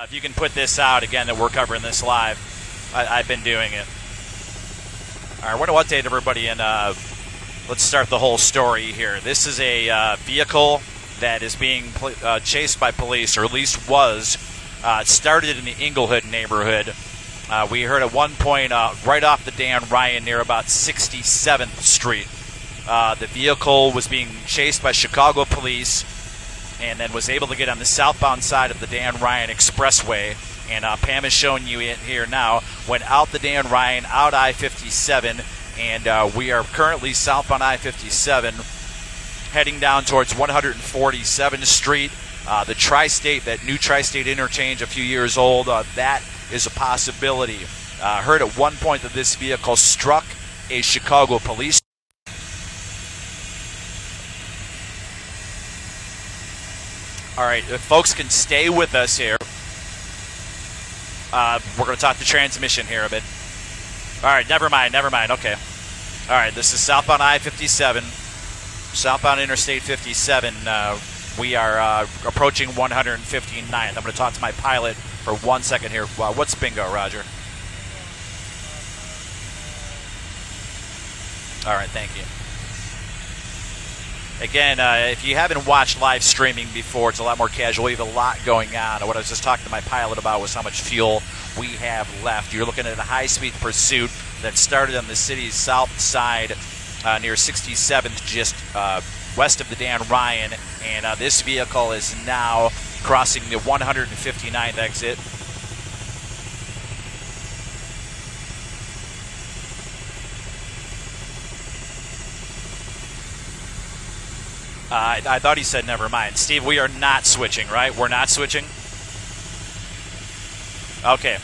If you can put this out, again, that we're covering this live, I've been doing it. All right, I want to update everybody, and let's start the whole story here. This is a vehicle that is being chased by police, or at least was. It started in the Inglewood neighborhood. We heard at one point right off the Dan Ryan near about 67th Street. The vehicle was being chased by Chicago police and then was able to get on the southbound side of the Dan Ryan Expressway. And Pam is showing you it here now. Went out the Dan Ryan, out I-57, and we are currently southbound I-57, heading down towards 147th Street. The Tri-State, that new Tri-State interchange, a few years old, that is a possibility. Heard at one point that this vehicle struck a Chicago police. All right, if folks can stay with us here, we're going to talk the transmission here a bit. All right, never mind, okay. All right, this is southbound I-57, southbound Interstate 57. We are approaching 159th. I'm going to talk to my pilot for 1 second here. What's bingo, Roger? All right, thank you. Again, if you haven't watched live streaming before, it's a lot more casual. We have a lot going on. What I was just talking to my pilot about was how much fuel we have left. You're looking at a high-speed pursuit that started on the city's south side near 67th, just west of the Dan Ryan, and this vehicle is now crossing the 159th exit. I thought he said never mind. Steve, we are not switching, right? We're not switching? Okay.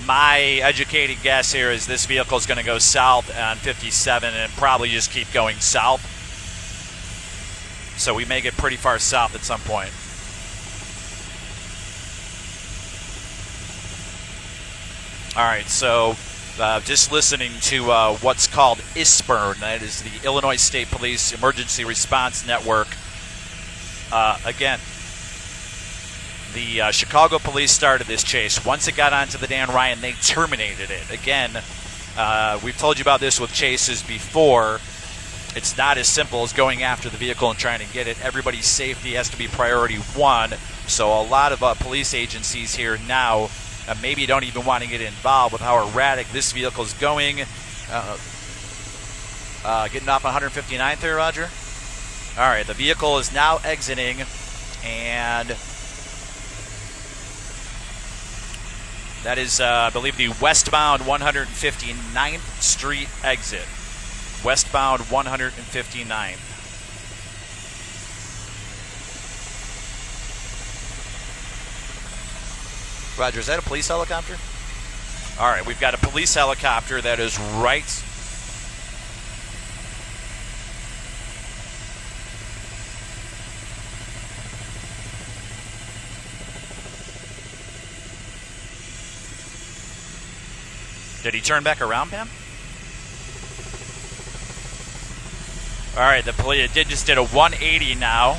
My educated guess here is this vehicle is going to go south on 57 and probably just keep going south. So we may get pretty far south at some point. All right, so just listening to what's called ISPERN, that is the Illinois State Police Emergency Response Network. Again, the Chicago police started this chase. Once it got onto the Dan Ryan, they terminated it. Again, we've told you about this with chases before. It's not as simple as going after the vehicle and trying to get it. Everybody's safety has to be priority one. So a lot of police agencies here now maybe don't even want to get involved with how erratic this vehicle is going. Getting off 159th there, Roger? All right, the vehicle is now exiting, and that is, I believe, the westbound 159th Street exit. Westbound 159th. Roger, is that a police helicopter? All right, we've got a police helicopter that is right. Did he turn back around, Pam? All right, the police just did a 180 now.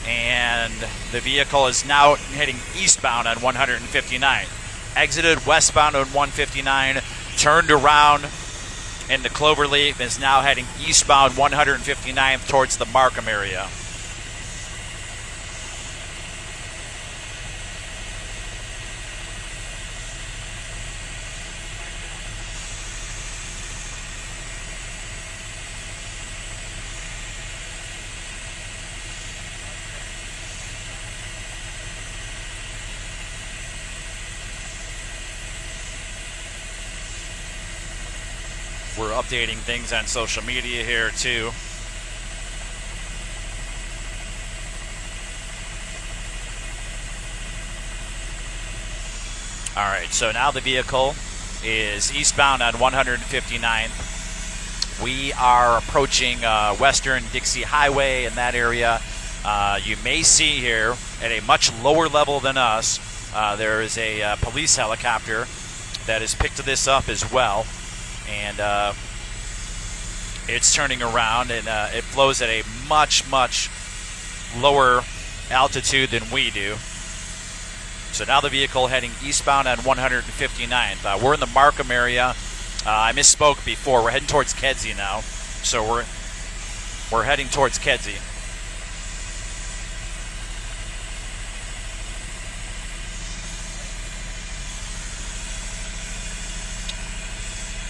And the vehicle is now heading eastbound on 159. Exited westbound on 159, turned around into Cloverleaf, is now heading eastbound 159th towards the Markham area. We're updating things on social media here too. All right, so now the vehicle is eastbound on 159th. We are approaching Western Dixie Highway in that area. You may see here at a much lower level than us, there is a police helicopter that has picked this up as well. And it's turning around, and it flows at a much, much lower altitude than we do. So now the vehicle heading eastbound on 159th. We're in the Markham area. I misspoke before. We're heading towards Kedzie now. So we're heading towards Kedzie.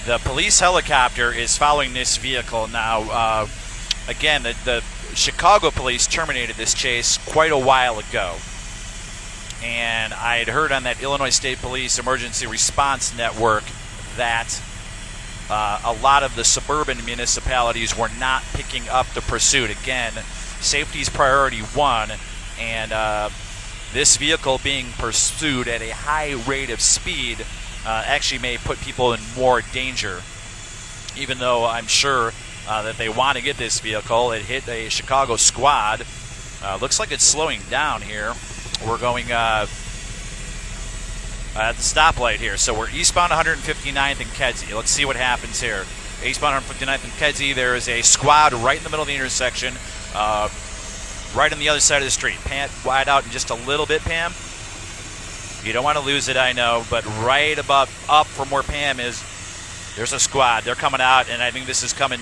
The police helicopter is following this vehicle now. Again, the Chicago police terminated this chase quite a while ago. And I had heard on that Illinois State Police Emergency Response Network that a lot of the suburban municipalities were not picking up the pursuit. Again, safety's priority one, and this vehicle being pursued at a high rate of speed actually may put people in more danger. Even though I'm sure that they want to get this vehicle. It hit a Chicago squad. Looks like it's slowing down here. We're going at the stoplight here. So we're eastbound 159th and Kedzie. Let's see what happens here. Eastbound 159th and Kedzie, there is a squad right in the middle of the intersection, right on the other side of the street. Pam, wide out in just a little bit, Pam. You don't want to lose it, I know, but right up from where Pam is, there's a squad. They're coming out, and I think this is coming.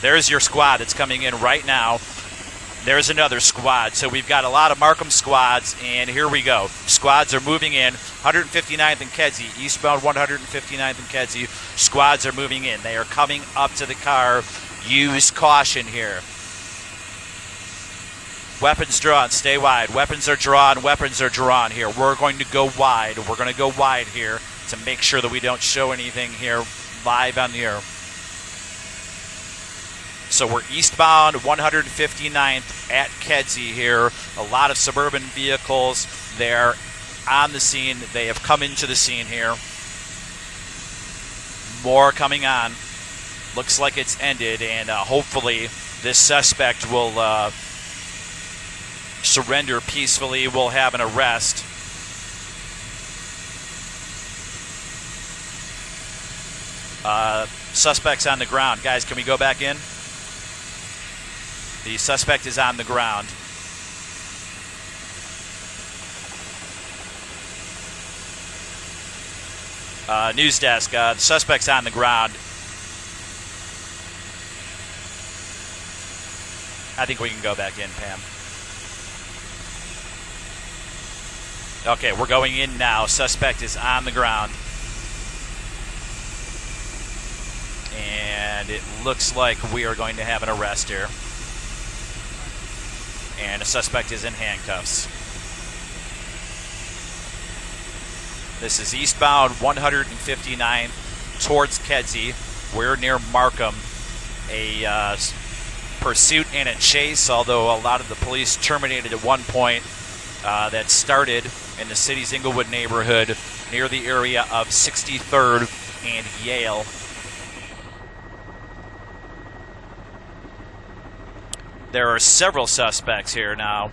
There's your squad that's coming in right now. There's another squad. So we've got a lot of Markham squads, and here we go. Squads are moving in. 159th and Kedzie, eastbound 159th and Kedzie. Squads are moving in. They are coming up to the car. Use caution here. Weapons drawn. Stay wide. Weapons are drawn. Weapons are drawn here. We're going to go wide. We're going to go wide here to make sure that we don't show anything here live on the air. So we're eastbound 159th at Kedzie here. A lot of suburban vehicles. They're on the scene. They have come into the scene here. More coming on. Looks like it's ended, and hopefully this suspect will surrender peacefully. We'll have an arrest. Suspect's on the ground. Guys, can we go back in? The suspect is on the ground. News desk, the suspect's on the ground. I think we can go back in, Pam. Okay, we're going in now. Suspect is on the ground. And it looks like we are going to have an arrest here. And a suspect is in handcuffs. This is eastbound 159th towards Kedzie. We're near Markham. A pursuit and a chase, although a lot of the police terminated at one point. That started in the city's Inglewood neighborhood near the area of 63rd and Yale. There are several suspects here now.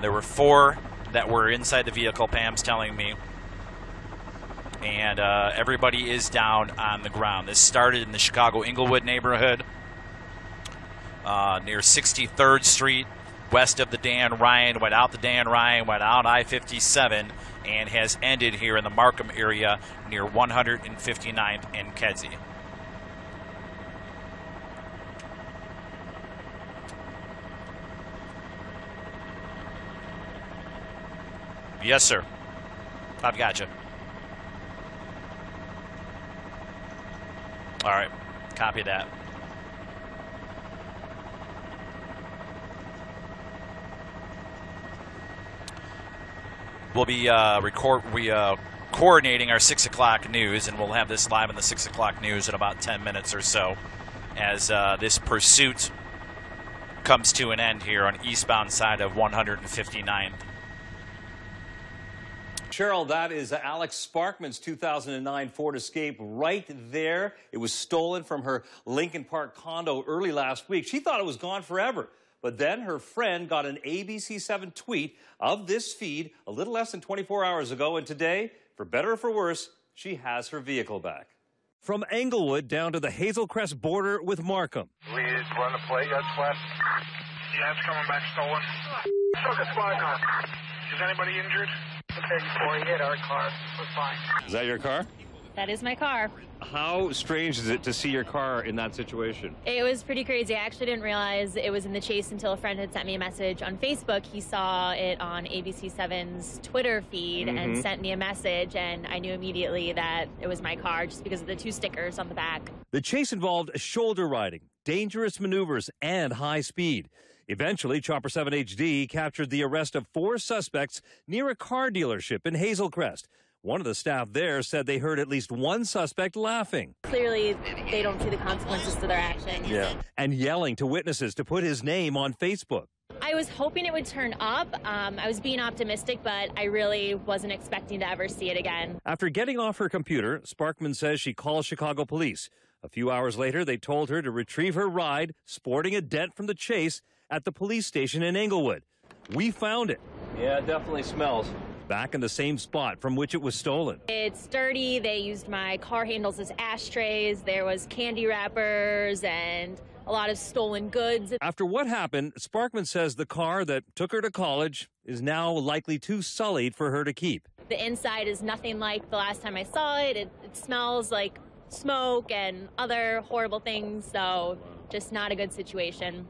There were 4 that were inside the vehicle, Pam's telling me. And everybody is down on the ground. This started in the Chicago Inglewood neighborhood near 63rd Street, west of the Dan Ryan, went out the Dan Ryan, went out I-57, and has ended here in the Markham area near 159th and Kedzie. Yes, sir. I've got you. All right. Copy that. We'll be coordinating our 6 o'clock news, and we'll have this live in the 6 o'clock news in about 10 minutes or so as this pursuit comes to an end here on eastbound side of 159th. Cheryl, that is Alex Sparkman's 2009 Ford Escape right there. It was stolen from her Lincoln Park condo early last week. She thought it was gone forever. But then her friend got an ABC7 tweet of this feed a little less than 24 hours ago. And today, for better or for worse, she has her vehicle back. From Englewood down to the Hazel Crest border with Markham. We run a plate, that's left. Yeah, it's coming back stolen. Took a squad car. Is anybody injured? the 34. He hit our car. We're fine. Is that your car? That is my car. How strange is it to see your car in that situation? It was pretty crazy. I actually didn't realize it was in the chase until a friend had sent me a message on Facebook. He saw it on ABC7's Twitter feed and sent me a message, and I knew immediately that it was my car just because of the 2 stickers on the back. The chase involved shoulder riding, dangerous maneuvers, and high speed. Eventually, Chopper 7 HD captured the arrest of 4 suspects near a car dealership in Hazel Crest. One of the staff there said they heard at least one suspect laughing. Clearly, they don't see the consequences to their actions. Yeah. And yelling to witnesses to put his name on Facebook. I was hoping it would turn up. I was being optimistic, but I really wasn't expecting to ever see it again. After getting off her computer, Sparkman says she called Chicago police. A few hours later, they told her to retrieve her ride, sporting a dent from the chase, at the police station in Englewood. We found it. Yeah, it definitely smells. Back in the same spot from which it was stolen. It's dirty. They used my car handles as ashtrays. There was candy wrappers and a lot of stolen goods. After what happened, Sparkman says the car that took her to college is now likely too sullied for her to keep. The inside is nothing like the last time I saw it. It smells like smoke and other horrible things, so just not a good situation.